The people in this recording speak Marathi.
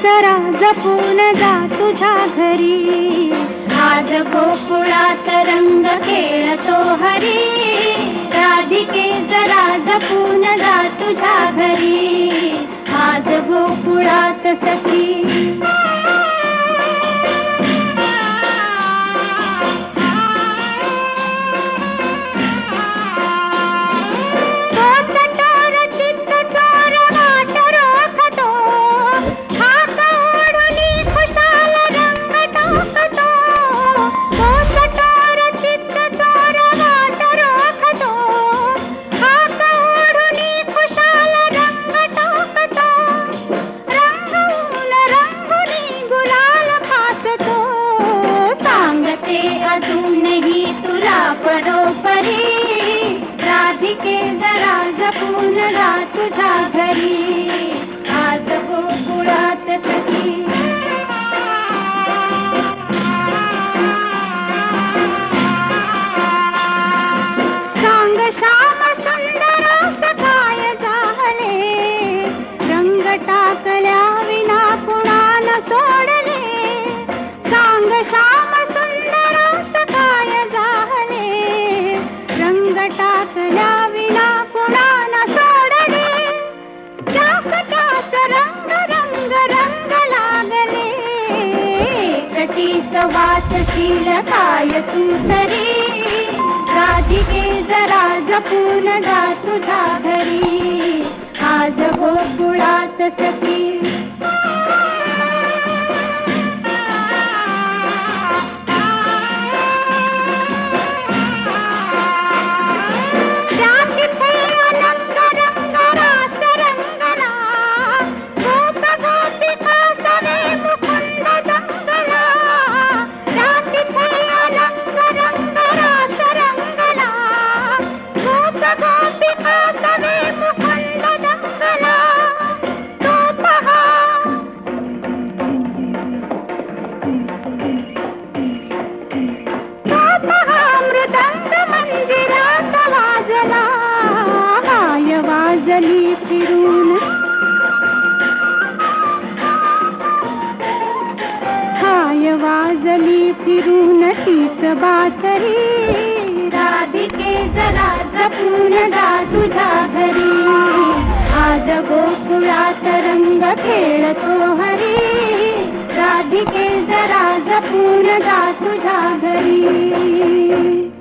जरा जपून जा तुझ्या घरी. आज गोकुळात रंग खेळतो हरी. राधिके जरा जपून जा तुझ्या घरी. आज गोकुळात सखी. अजूनही तुला बरोबरी. राधिके जरा जपून जा तुझ्या घरी. आज गोकुळात सखी. सांग श्याम सुंदर सखाय झाले. रंग टाकल्या विना कुणाला सोडले. सांग श्याम टाकल्या विना कुणाला सोडले. त्यास त्यास रंग रंग रंग लागले. कटीच वाचशील काय तू तरी. राधिके जरा जपून जा तुझ्या घरी. आज गोकुळात सखी. वाजली फिरून. हाय वाजली फिरून तीच बातरी. राधिके जरा जपून जा तुझ्या घरी. आज गोकुळात रंग खेळतो हरी. राधिके जरा जपून जा तुझ्या घरी.